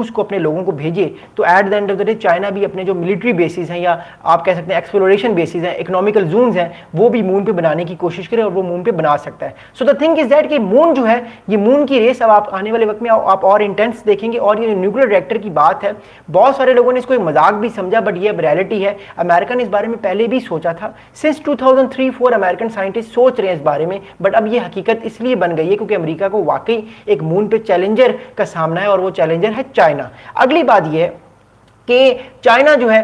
उसको अपने लोगों को भेजे, तो at the end of the day China भी अपने जो मिलिट्री बेसिस हैं या आप कह सकते हैं एक्सप्लोरेशन बेसिस हैं, इकोनॉमिकल जोन्स हैं, वो भी मून पे बनाने की कोशिश करे और वो मून पे बना सकता है। So the thing is that कि मून जो है, ये मून की रेस अब आप आने वाले वक्त में आप और इंटेंस देखेंगे। और ये न्यूक्लियर रिएक्टर की बात है, बहुत सारे लोगों ने इसको एक मजाक भी समझा, बट ये अब रियलिटी है। अमेरिका ने इस बारे में पहले भी सोचा था, सिंस 2003-4 अमेरिकन साइंटिस्ट सोच रहे हैं इस बारे में, बट अब ये हकीकत इसलिए बन गई है क्योंकि अमेरिका को वाकई एक मून पे चैलेंजर का सामना है और वो चैलेंजर है चाइना। अगली बात ये है कि चाइना जो है,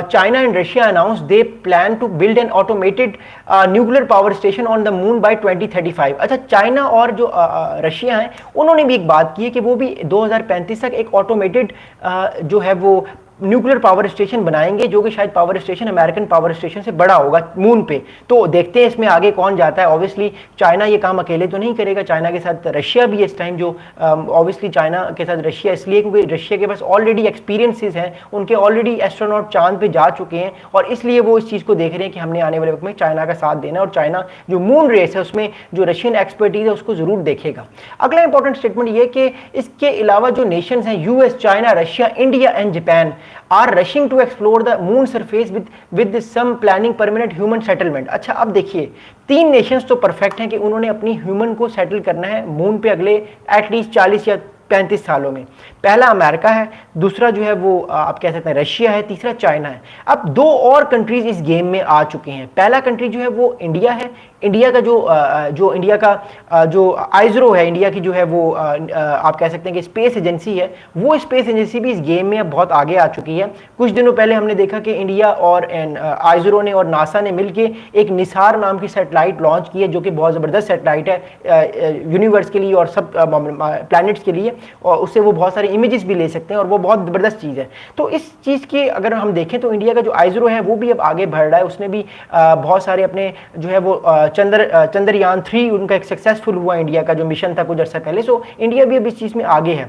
China and Russia announce they plan to build an automated nuclear power station on the moon by 2035। अच्छा, चाइना और जो रशिया हैं उन्होंने भी एक बात की है कि वो भी 2035 तक एक ऑटोमेटेड जो है वो न्यूक्लियर पावर स्टेशन बनाएंगे, जो कि शायद power station American power station से बड़ा होगा मून पे। तो देखते हैं इसमें आगे कौन जाता है। ऑब्वियसली चाइना ये काम अकेले तो नहीं करेगा, चाइना के साथ रशिया भी इस टाइम, जो ऑब्वियसली चाइना के साथ रशिया इसलिए क्योंकि रशिया के पास ऑलरेडी एक्सपीरियंसेस हैं, उनके ऑलरेडी एस्ट्रोनॉट चांद पे जा चुके हैं, और इसलिए वो इस चीज़ को देख रहे हैं कि हमने आने वाले वक्त में चाइना का साथ देना है, और चाइना जो मून रेस है उसमें जो रशियन एक्सपर्टीज है उसको जरूर देखेगा। अगला इंपॉर्टेंट स्टेटमेंट ये कि इसके अलावा जो नेशंस हैं, US, China, Russia, India and Japan are rushing to explore the moon surface with some planning permanent human settlement. अच्छा, अब देखिए, 3 नेशंस तो परफेक्ट हैं कि उन्होंने अपनी ह्यूमन को सेटल करना है मून पे अगले एटलीस्ट 40 या 35 सालों में। पहला अमेरिका है, दूसरा जो है वो आप कह सकते हैं रशिया है, तीसरा चाइना है। अब 2 और कंट्रीज इस गेम में आ चुके हैं। पहला कंट्री जो है वो इंडिया है। इंडिया का जो इंडिया का जो आइजरो है, इंडिया की जो है वो आप कह सकते हैं कि स्पेस एजेंसी है, वो स्पेस एजेंसी भी इस गेम में अब बहुत आगे आ चुकी है। कुछ दिनों पहले हमने देखा कि इंडिया और आइजरो ने और नासा ने मिलकर एक निसार नाम की सैटेलाइट लॉन्च की है, जो कि बहुत ज़बरदस्त सैटेलाइट है यूनिवर्स के लिए और सब प्लैनेट्स के लिए, और उससे वो बहुत सारे इमेजेस भी ले सकते हैं और वो बहुत ज़बरदस्त चीज़ है। तो इस चीज़ की अगर हम देखें तो इंडिया का जो आइजरो है वो भी अब आगे बढ़ रहा है। उसने भी बहुत सारे अपने जो है वो चंद्रयान 3 उनका एक सक्सेसफुल हुआ इंडिया का जो मिशन था कुछ अर्सा पहले। सो इंडिया भी अब इस चीज़ में आगे है।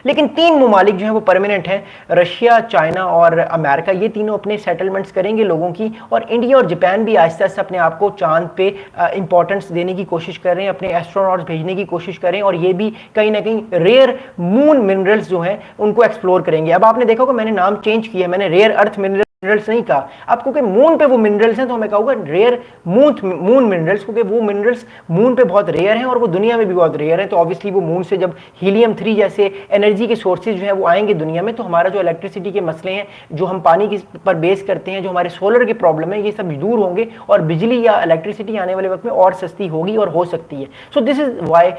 लेकिन 3 ममालिक जो है वो परमानेंट हैं, रशिया, चाइना और अमेरिका। ये तीनों अपने सेटलमेंट्स करेंगे लोगों की, और इंडिया और जापान भी आहिस्ता आहिस्ता अपने आप को चांद पे इंपॉर्टेंस देने की कोशिश कर रहे हैं, अपने एस्ट्रोनॉट्स भेजने की कोशिश कर रहे हैं, और ये भी कहीं ना कहीं रेयर मून मिनरल्स जो हैं उनको एक्सप्लोर करेंगे। अब आपने देखा होगा मैंने नाम चेंज किया, मैंने रेयर अर्थ मिनरल्स नहीं कहा। अब क्योंकि मून पे वो मिनरल्स हैं तो मैं कहूँगा रेयर मून मिनरल्स, क्योंकि वो मिनरल्स मून पे बहुत रेयर हैं और वो दुनिया में भी बहुत रेयर हैं। तो ऑब्वियसली वो मून से जब हीलियम 3 जैसे एनर्जी के सोर्सेज जो है वो आएंगे दुनिया में, तो हमारा जो इलेक्ट्रिसिटी के मसले हैं, जो हम पानी की पर बेस करते हैं, जो हमारे सोलर की प्रॉब्लम है, ये सब दूर होंगे और बिजली या इलेक्ट्रिसिटी आने वाले वक्त में और सस्ती होगी और हो सकती है। सो दिस इज वाई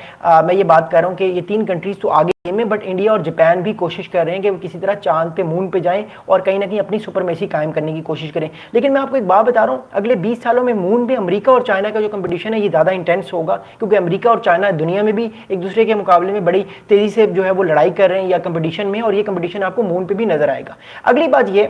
मैं ये बात कर रहा हूँ कि ये 3 कंट्रीज तो आगे में, बट इंडिया और जापान भी कोशिश कर रहे हैं कि वो किसी तरह चांद पे मून पे जाएं और कहीं ना कहीं अपनी सुपरमेसी कायम करने की कोशिश करें। लेकिन मैं आपको एक बात बता रहा हूँ, अगले 20 सालों में मून पे अमेरिका और चाइना का जो कंपटीशन है ये ज़्यादा इंटेंस होगा, क्योंकि अमेरिका और चाइना दुनिया में भी एक दूसरे के मुकाबले में बड़ी तेज़ी से जो है वो लड़ाई कर रहे हैं या कंपटीशन में, और ये कंपटीशन आपको मून पर भी नजर आएगा। अगली बात ये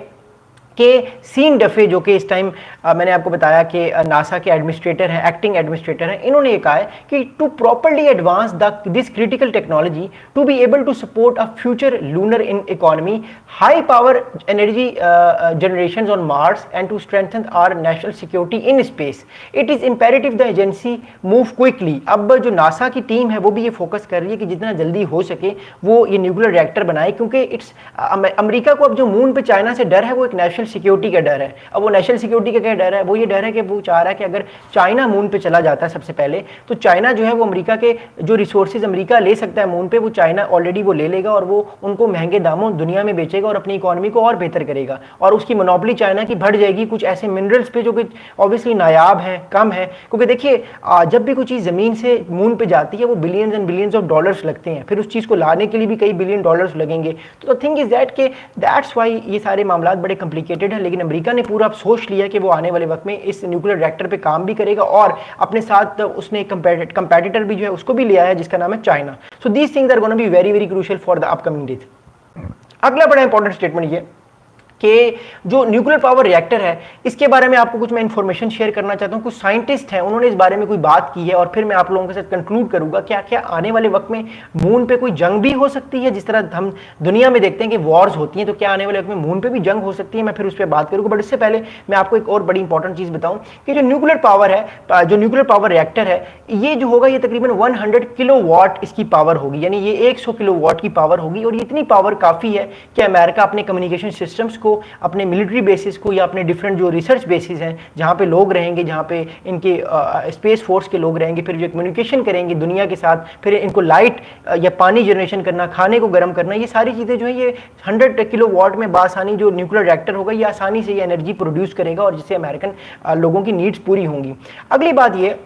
कि सीन डफे, जो कि इस टाइम मैंने आपको बताया कि नासा के एडमिनिस्ट्रेटर हैं, एक्टिंग एडमिनिस्ट्रेटर हैं, इन्होंने ये कहा है कि to properly advance this critical technology to be able to support a future lunar in economy, high power energy generation on Mars and to strengthen our national security in space, it is imperative the agency move quickly. अब जो NASA की team है वो भी ये focus कर रही है कि जितना जल्दी हो सके वो ये न्यूक्लियर रिएक्टर बनाए, क्योंकि इट्स अमेरिका को अब जो मून पे चाइना से डर है वो एक नेशनल सिक्योरिटी का डर है। अब वो नेशनल सिक्योरिटी का क्या डर है? वो ये डर है कि वो चाह रहा है कि अगर चाइना मून पे चला जाता है सबसे पहले, तो चाइना जो है वो अमेरिका के जो रिसोर्सेज अमेरिका ले सकता है मून पे, वो चाइना ऑलरेडी वो ले लेगा और वो उनको महंगे दामों दुनिया में बेचेगा और अपनी इकोनॉमी को और बेहतर करेगा, और उसकी मोनोपोली चाइना की बढ़ जाएगी कुछ ऐसे मिनरल्स पे जो कि ऑब्वियसली नायाब हैं, कम है। क्योंकि देखिए जब भी कोई चीज़ ज़मीन से मून पे जाती है वो billions and billions of dollars लगते हैं, फिर उस चीज़ को लाने के लिए भी कई बिलियन डॉलर्स लगेंगे। तो द थिंग इज दैट के दैट्स वाई ये सारे मामला बड़े कॉम्प्लिकेटेड है। लेकिन अमेरिका ने पूरा सोच लिया कि वो आने वाले वक्त में इस न्यूक्लियर रिएक्टर पे काम भी करेगा, और अपने साथ उसने एक कंपेटिटर भी जो है उसको भी लिया है जिसका नाम है China. So these things are gonna be very very crucial for the upcoming days. अगला बड़ा इंपॉर्टेंट स्टेटमेंट ये कि जो न्यूक्लियर पावर रिएक्टर है, इसके बारे में आपको कुछ मैं इंफॉर्मेशन शेयर करना चाहता हूं। कुछ साइंटिस्ट हैं, उन्होंने इस बारे में कोई बात की है और फिर मैं आप लोगों के साथ कंक्लूड करूंगा क्या क्या आने वाले वक्त में मून पे कोई जंग भी हो सकती है। जिस तरह हम दुनिया में देखते हैं कि वॉर्स होती हैं, तो क्या आने वाले वक्त में मून पे भी जंग हो सकती है, मैं फिर उस पर बात करूंगा। बट इससे पहले मैं आपको एक और बड़ी इंपॉर्टेंट चीज बताऊं कि जो न्यूक्लियर पावर है, जो न्यूक्लियर पावर रिएक्टर है, ये जो होगा ये तकरीबन 100 किलोवाट इसकी पावर होगी, यानी ये 100 किलोवाट की पावर होगी। और इतनी पावर काफी है कि अमेरिका अपने कम्युनिकेशन सिस्टम्स को, अपने मिलिट्री बेसिस को या अपने डिफरेंट जो रिसर्च बेसिस हैं जहाँ पे लोग रहेंगे, जहाँ पे इनके स्पेस फोर्स के लोग रहेंगे, फिर जो कम्युनिकेशन करेंगे दुनिया के साथ, फिर इनको लाइट या पानी जनरेशन करना, खाने को गर्म करना, ये सारी चीज़ें जो है ये 100 किलोवाट में बासानी जो न्यूक्लियर रिएक्टर होगा ये आसानी से ये एनर्जी प्रोड्यूस करेगा और जिससे अमेरिकन लोगों की नीड्स पूरी होंगी। अगली बात ये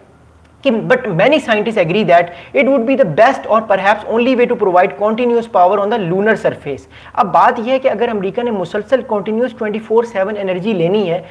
कि but many scientists agree that it would be the best or perhaps only way to provide continuous power on the lunar surface। अब बात यह है कि अगर अमेरिका ने मुसलसल continuous 24/7 एनर्जी लेनी है